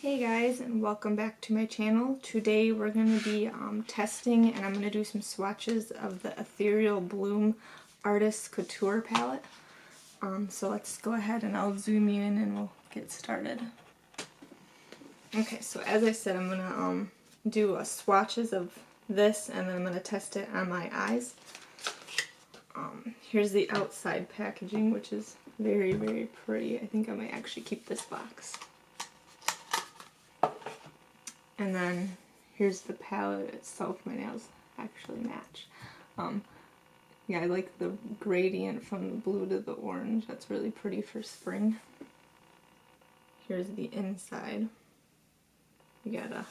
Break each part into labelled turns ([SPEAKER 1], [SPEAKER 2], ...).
[SPEAKER 1] Hey guys, and welcome back to my channel. Today we're going to be testing, and I'm going to do some swatches of the Ethereal Bloom Artist Couture palette. So let's go ahead and I'll zoom you in and we'll get started. Okay, so as I said, I'm going to do swatches of this, and then I'm going to test it on my eyes. Here's the outside packaging, which is very, very pretty. I think I might actually keep this box. And then here's the palette itself. My nails actually match. Yeah, I like the gradient from the blue to the orange. That's really pretty for spring. Here's the inside. You got a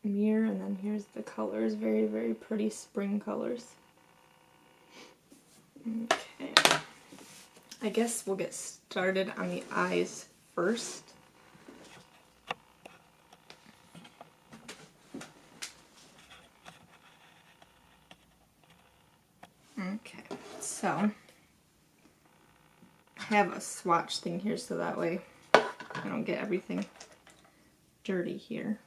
[SPEAKER 1] mirror, and then here's the colors. Very, very pretty spring colors. Okay. I guess we'll get started on the eyes first. Okay, so I have a swatch thing here so that way I don't get everything dirty here.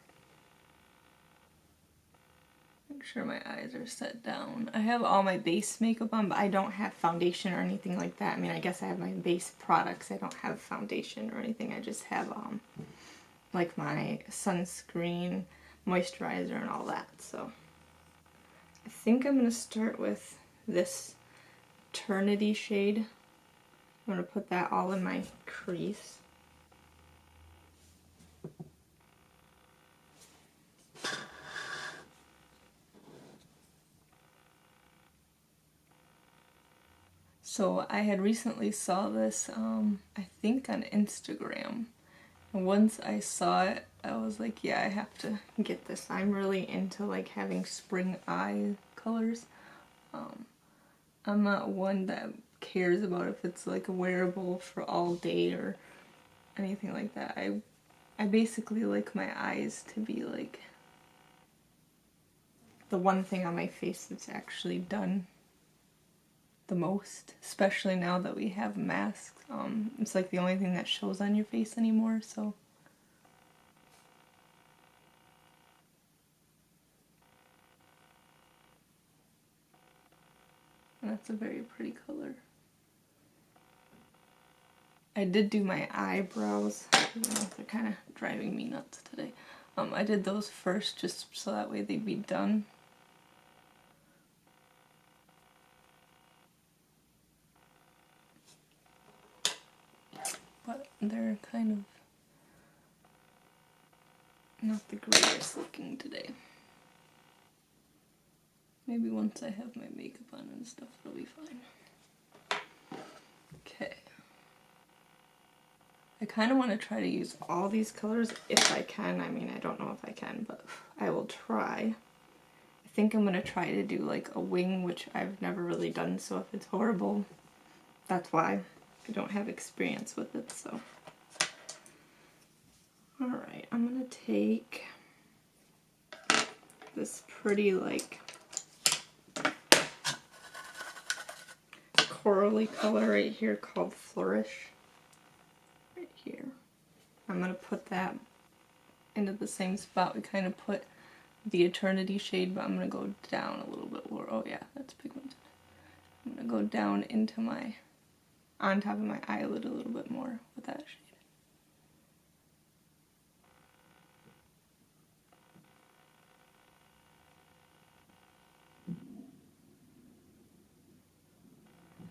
[SPEAKER 1] Make sure my eyes are set down. I have all my base makeup on, but I don't have foundation or anything like that. I mean, I guess I have my base products. I don't have foundation or anything. I just have like my sunscreen, moisturizer, and all that. So I think I'm going to start with this Eternity shade. I'm going to put that all in my crease. So I had recently saw this, I think on Instagram. And once I saw it, I was like, yeah, I have to get this. I'm really into like having spring eye colors. I'm not one that cares about if it's like a wearable for all day or anything like that. I basically like my eyes to be like the one thing on my face that's actually done the most, especially now that we have masks. It's like the only thing that shows on your face anymore, so. And that's a very pretty color. I did do my eyebrows. They're kind of driving me nuts today. I did those first just so that way they'd be done. But they're kind of not the greatest looking today. Maybe once I have my makeup on and stuff, it'll be fine. Okay. I kind of want to try to use all these colors if I can. I mean, I don't know if I can, but I will try. I think I'm going to try to do like a wing, which I've never really done, so if it's horrible, that's why. I don't have experience with it, so. Alright, I'm going to take this pretty like corally color right here called Flourish. Right here. I'm going to put that into the same spot we kind of put the Eternity shade, but I'm going to go down a little bit more. Oh yeah, that's pigmented. I'm going to go down into my, on top of my eyelid a little bit more with that shade.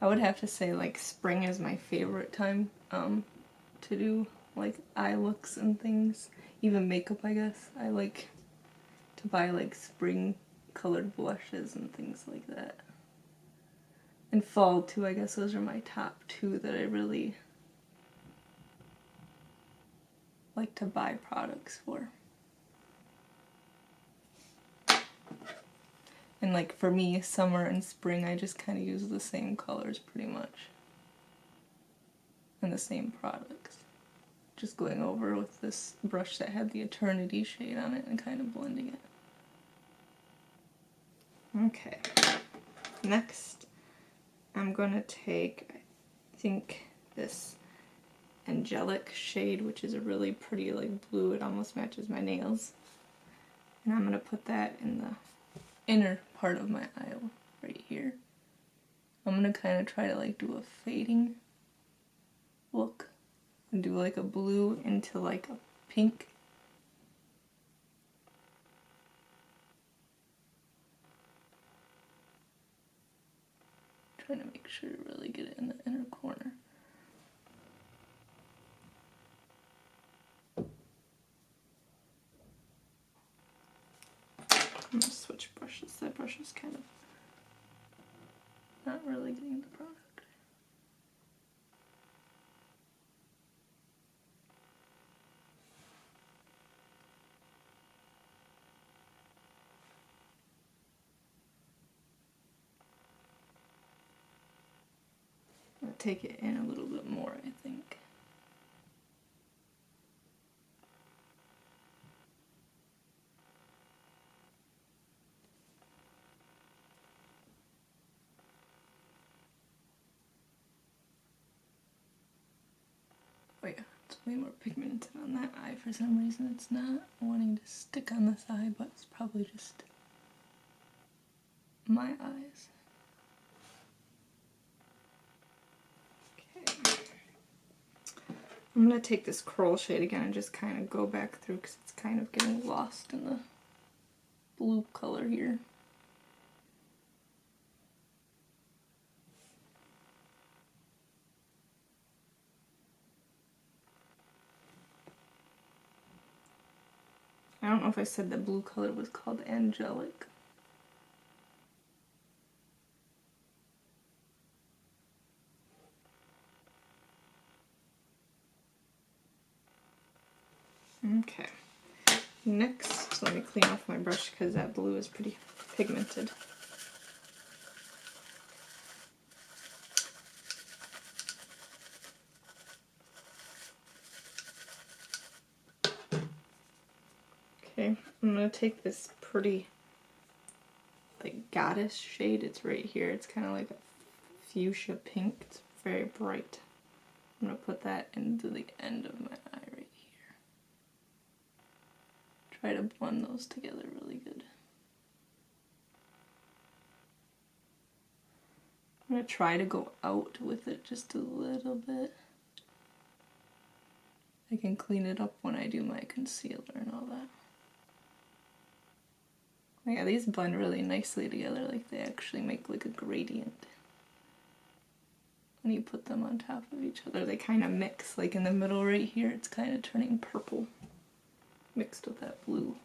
[SPEAKER 1] I would have to say like spring is my favorite time to do like eye looks and things. Even makeup, I guess. I like to buy like spring colored blushes and things like that. And fall too, I guess those are my top two that I really like to buy products for. And like for me, summer and spring, I just kind of use the same colors pretty much. And the same products. Just going over with this brush that had the Eternity shade on it and kind of blending it. Okay. Next, I'm going to take, I think, this Angelic shade, which is a really pretty like blue. It almost matches my nails. And I'm going to put that in the inner part of my eye right here. I'm going to kind of try to like do a fading look and do like a blue into like a pink. Trying to make sure to really get it in the inner corner. I'm going to switch brushes. That brush is kind of not really getting the product. I'm going to take it in a little bit more, I think. Oh yeah, it's way more pigmented on that eye. For some reason it's not wanting to stick on this eye, but it's probably just my eyes. Okay. I'm going to take this coral shade again and just kind of go back through because it's kind of getting lost in the blue color here. I don't know if I said the blue color was called Angelic. Okay. Next, let me clean off my brush because that blue is pretty pigmented. Okay, I'm going to take this pretty like goddess shade. It's right here. It's kind of like a fuchsia pink. It's very bright. I'm going to put that into the end of my eye right here. Try to blend those together really good. I'm going to try to go out with it just a little bit. I can clean it up when I do my concealer and all that. Yeah, these blend really nicely together, like they actually make like a gradient. When you put them on top of each other, they kind of mix, like in the middle right here, it's kind of turning purple, mixed with that blue.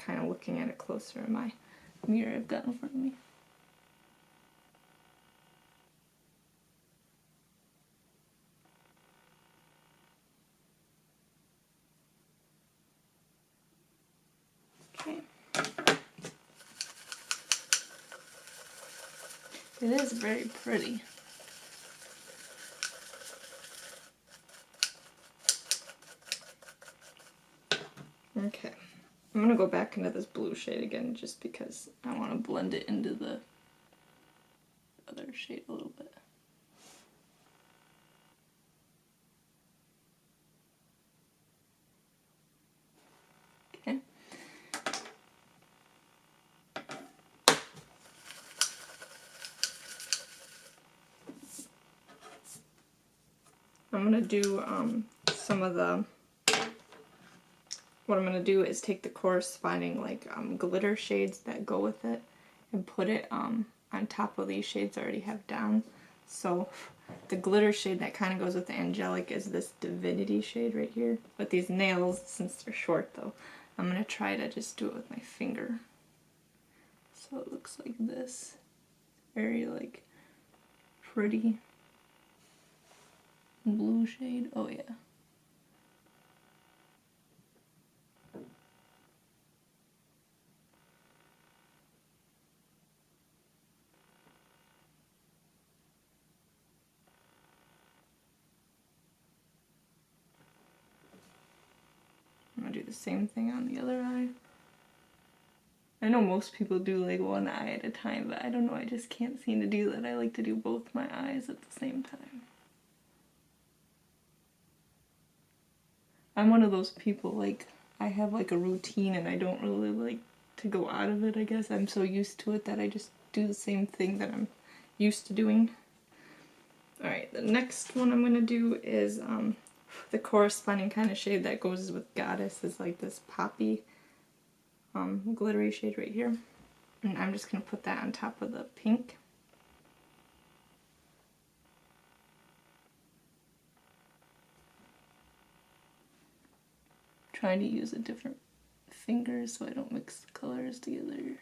[SPEAKER 1] Kind of looking at it closer in my mirror I've got in front of me. Okay. It is very pretty. Okay. I'm going to go back into this blue shade again just because I want to blend it into the other shade a little bit. Okay. I'm going to do some of the... What I'm going to do is take the corresponding like glitter shades that go with it and put it on top of these shades I already have down. So the glitter shade that kind of goes with the Angelic is this Divinity shade right here. With these nails, since they're short though, I'm going to try to just do it with my finger. So it looks like this. Very like pretty blue shade. Oh yeah. the same thing on the other eye. I know most people do like one eye at a time, but I don't know, I just can't seem to do that. I like to do both my eyes at the same time. I'm one of those people, like, I have like a routine and I don't really like to go out of it, I guess. I'm so used to it that I just do the same thing that I'm used to doing. Alright, the next one I'm going to do is the corresponding kind of shade that goes with Goddess is like this poppy glittery shade right here. And I'm just going to put that on top of the pink. Trying to use a different finger so I don't mix the colors together.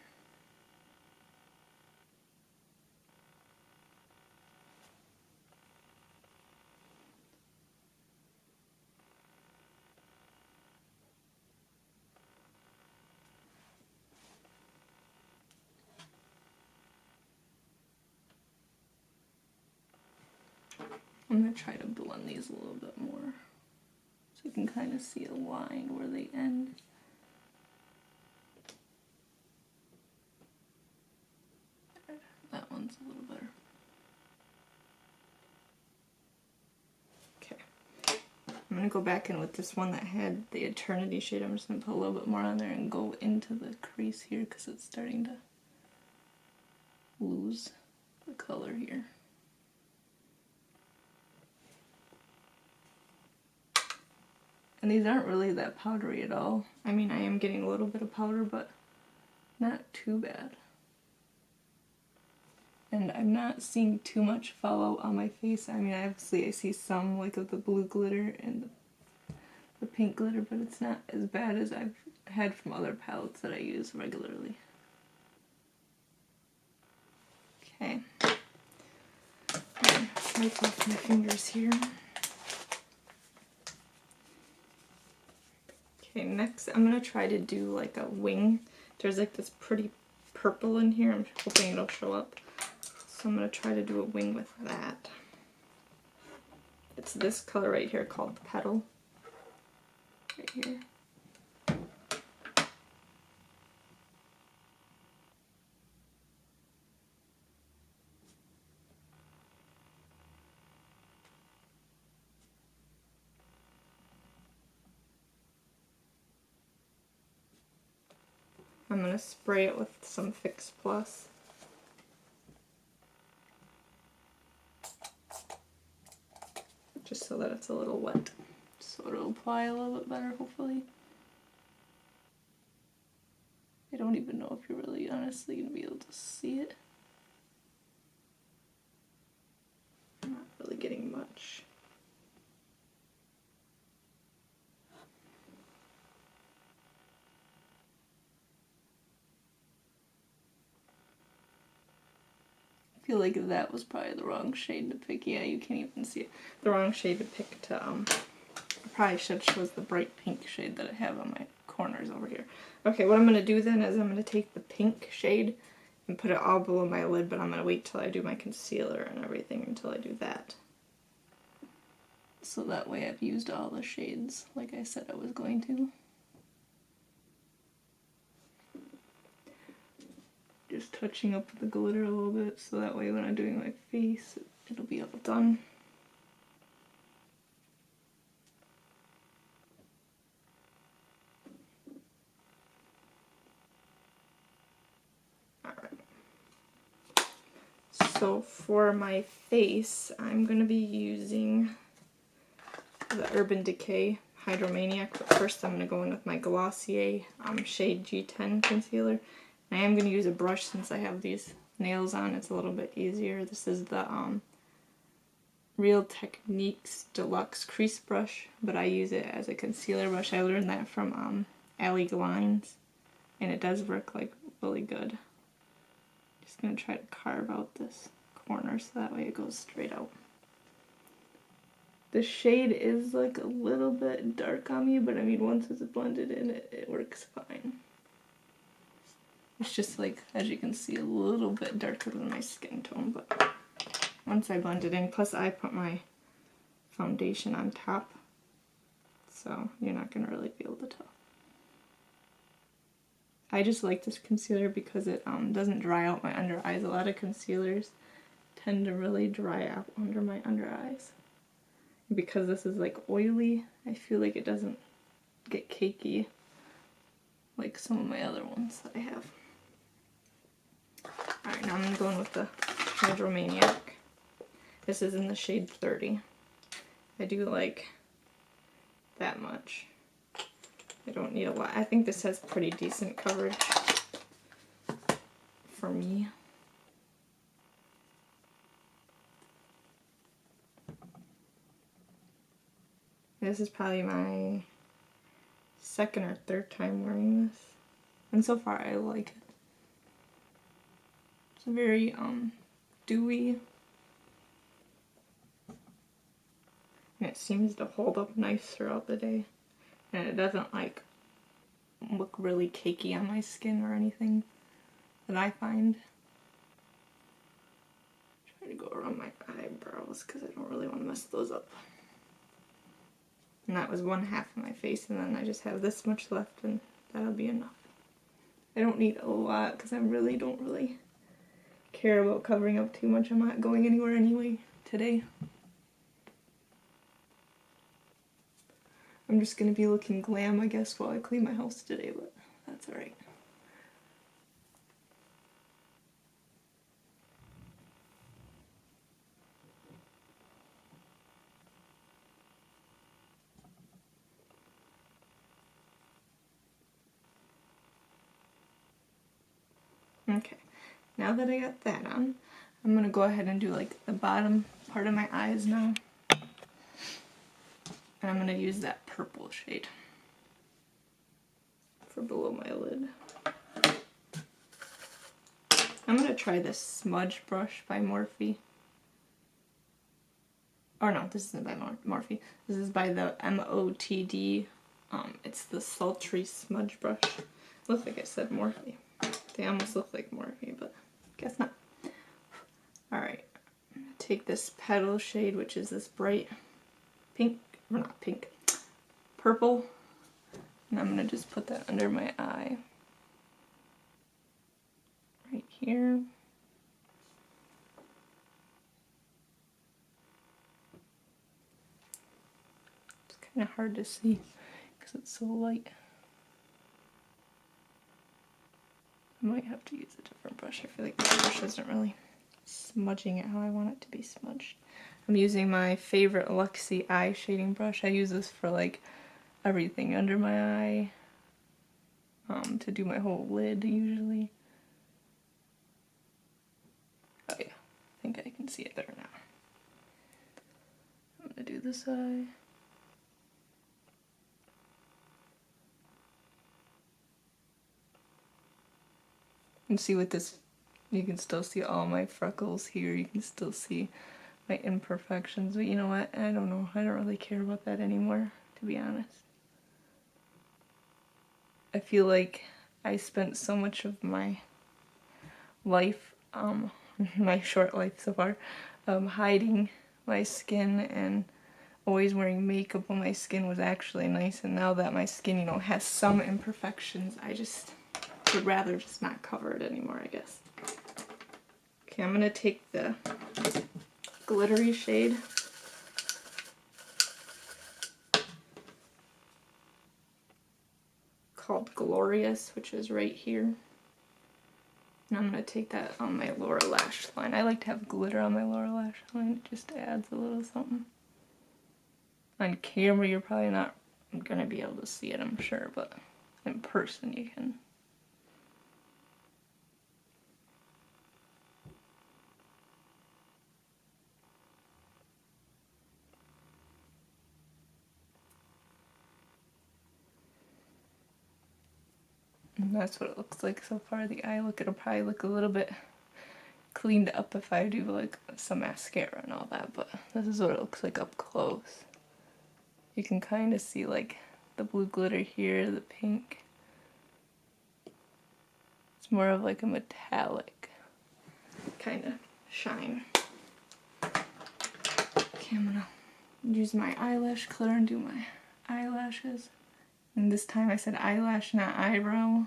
[SPEAKER 1] I'm going to try to blend these a little bit more so you can kind of see a line where they end. That one's a little better. Okay. I'm going to go back in with this one that had the Eternity shade. I'm just going to put a little bit more on there and go into the crease here because it's starting to lose the color here. And these aren't really that powdery at all. I mean, I am getting a little bit of powder, but not too bad. And I'm not seeing too much fallout on my face. I mean, obviously I see some like of the blue glitter and the pink glitter, but it's not as bad as I've had from other palettes that I use regularly. Okay. Wipe off my fingers here. Okay, next I'm going to try to do like a wing. There's like this pretty purple in here. I'm hoping it'll show up. So I'm going to try to do a wing with that. It's this color right here called Petal. Right here. I'm going to spray it with some Fix Plus. Just so that it's a little wet. So it'll apply a little bit better, hopefully. I don't even know if you're really honestly going to be able to see it. I'm not really getting much. I feel like that was probably the wrong shade to pick. Yeah, you can't even see it. The wrong shade to pick to, I probably should have chose the bright pink shade that I have on my corners over here. Okay, what I'm going to do then is I'm going to take the pink shade and put it all below my lid, but I'm going to wait till I do my concealer and everything until I do that. So that way I've used all the shades like I said I was going to. Just touching up the glitter a little bit so that way when I'm doing my face, it'll be all done. Alright. So for my face, I'm going to be using the Urban Decay Hydromaniac, but first I'm going to go in with my Glossier shade G10 concealer. I am going to use a brush since I have these nails on. It's a little bit easier. This is the Real Techniques Deluxe Crease Brush, but I use it as a concealer brush. I learned that from ILIA lines, and it does work like really good. Just going to try to carve out this corner so that way it goes straight out. The shade is like a little bit dark on me, but I mean once it's blended in, it works fine. It's just like, as you can see, a little bit darker than my skin tone, but once I blend it in, plus I put my foundation on top, so you're not going to really be able to tell. I just like this concealer because it doesn't dry out my under eyes. A lot of concealers tend to really dry out under my under eyes. Because this is like oily, I feel like it doesn't get cakey like some of my other ones that I have. Alright, now I'm going with the Hydromaniac. This is in the shade 30. I do like that much. I don't need a lot. I think this has pretty decent coverage for me. This is probably my second or third time wearing this. And so far I like it. It's very dewy. And it seems to hold up nice throughout the day. And it doesn't like look really cakey on my skin or anything that I find. Try to go around my eyebrows because I don't really want to mess those up. And that was one half of my face, and then I just have this much left, and that'll be enough. I don't need a lot because I really don't care about covering up too much. I'm not going anywhere anyway today. I'm just going to be looking glam, I guess, while I clean my house today, but that's alright. Okay, now that I got that on, I'm going to go ahead and do like the bottom part of my eyes now. And I'm going to use that purple shade for below my lid. I'm going to try this smudge brush by Morphe. Or no, this isn't by Morphe. This is by the MOTD. It's the sultry smudge brush. Looks like I said Morphe. They almost look like Morphe, but guess not. Alright, I'm going to take this Petal shade, which is this bright pink, or not pink, purple, and I'm going to just put that under my eye. Right here. It's kind of hard to see because it's so light. I might have to use a different brush. I feel like this brush isn't really smudging it how I want it to be smudged. I'm using my favorite Luxie eye shading brush. I use this for like everything under my eye, to do my whole lid usually. Oh yeah, I think I can see it better now. I'm gonna do this eye. And see with this, you can still see all my freckles here. You can still see my imperfections. But you know what? I don't know. I don't really care about that anymore, to be honest. I feel like I spent so much of my life, my short life so far, hiding my skin and always wearing makeup when my skin was actually nice. And now that my skin, you know, has some imperfections, I just would rather just not cover it anymore, I guess. Okay, I'm gonna take the glittery shade. Called Glorious, which is right here. And I'm gonna take that on my lower lash line. I like to have glitter on my lower lash line. It just adds a little something. On camera, you're probably not gonna be able to see it, I'm sure, but in person you can. And that's what it looks like so far. The eye look, it'll probably look a little bit cleaned up if I do like some mascara and all that, but this is what it looks like up close. You can kind of see like the blue glitter here, the pink. It's more of like a metallic kind of shine. Okay, I'm gonna use my eyelash cleanser and do my eyelashes. And this time I said eyelash, not eyebrow.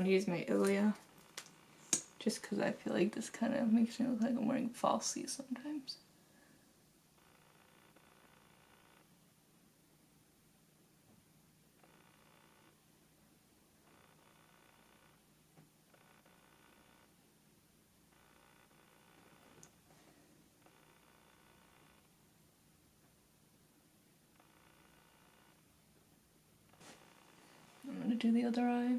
[SPEAKER 1] going to use my ILIA, just because I feel like this kind of makes me look like I'm wearing falsies sometimes. I'm going to do the other eye.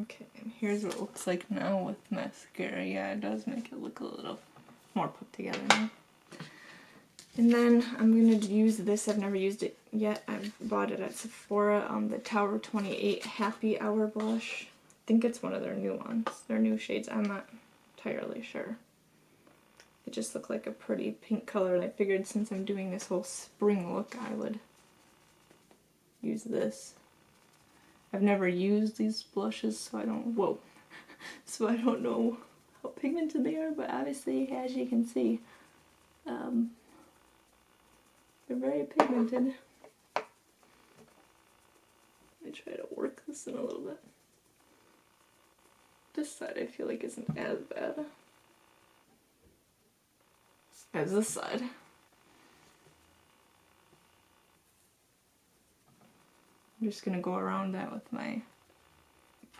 [SPEAKER 1] Okay, and here's what it looks like now with mascara. Yeah, it does make it look a little more put together now. And then I'm going to use this. I've never used it yet. I bought it at Sephora, the Tower 28 Happy Hour blush. I think it's one of their new ones. Their new shades. I'm not entirely sure. It just looked like a pretty pink color, and I figured since I'm doing this whole spring look, I would use this. I've never used these blushes, so I don't, so I don't know how pigmented they are, but obviously, as you can see, they're very pigmented. Let me try to work this in a little bit. This side I feel like isn't as bad as this side. I'm just going to go around that with my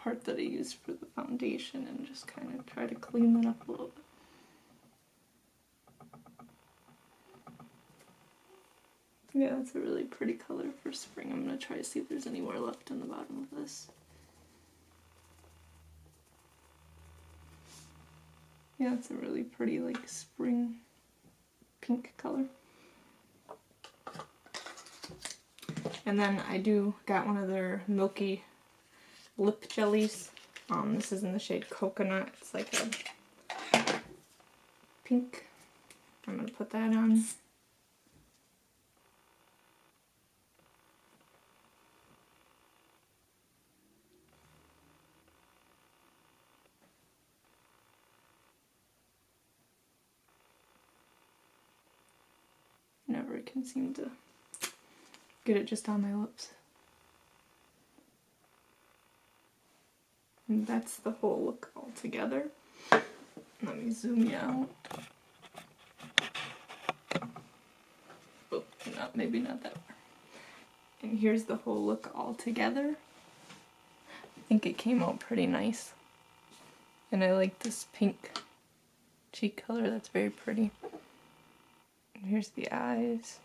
[SPEAKER 1] part that I used for the foundation and just kind of try to clean that up a little bit. Yeah, that's a really pretty color for spring. I'm going to try to see if there's any more left in the bottom of this. Yeah, it's a really pretty, like, spring pink color. And then I got one of their Milky Lip Jellies. This is in the shade Coconut. It's like a pink. I'm going to put that on. Never can seem to get it just on my lips. And that's the whole look all together. Let me zoom you out. Oh, maybe not that far. And here's the whole look all together. I think it came out pretty nice. And I like this pink cheek color, that's very pretty. And here's the eyes.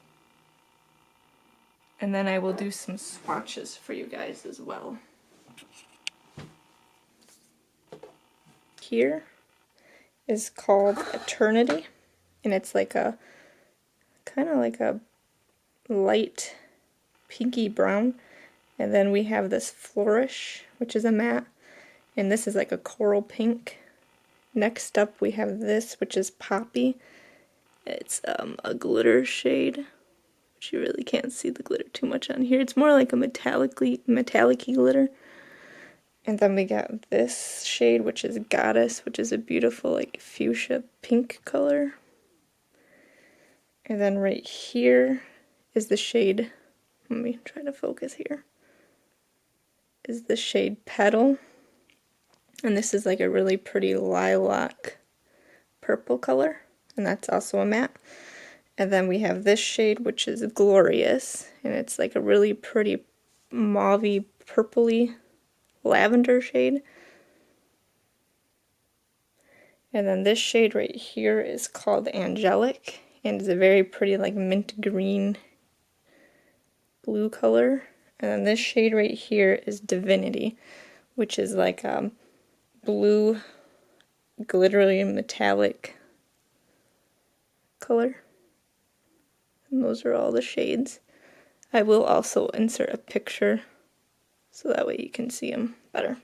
[SPEAKER 1] And then I will do some swatches for you guys as well. Here is called Eternity, and it's like a kind of like a light pinky brown. And then we have this Flourish, which is a matte, and this is like a coral pink. Next up we have this, which is Poppy. It's a glitter shade, which you really can't see the glitter too much on here. It's more like a metallic-y glitter. And then we got this shade, which is Goddess, which is a beautiful like fuchsia pink color. And then right here is the shade, let me try to focus here, is the shade Petal. And this is like a really pretty lilac purple color, and that's also a matte. And then we have this shade, which is Glorious, and it's like a really pretty mauvey purpley lavender shade. And then this shade right here is called Angelic, and it's a very pretty like mint green blue color. And then this shade right here is Divinity, which is like a blue glittery metallic color. And those are all the shades. I will also insert a picture so that way you can see them better.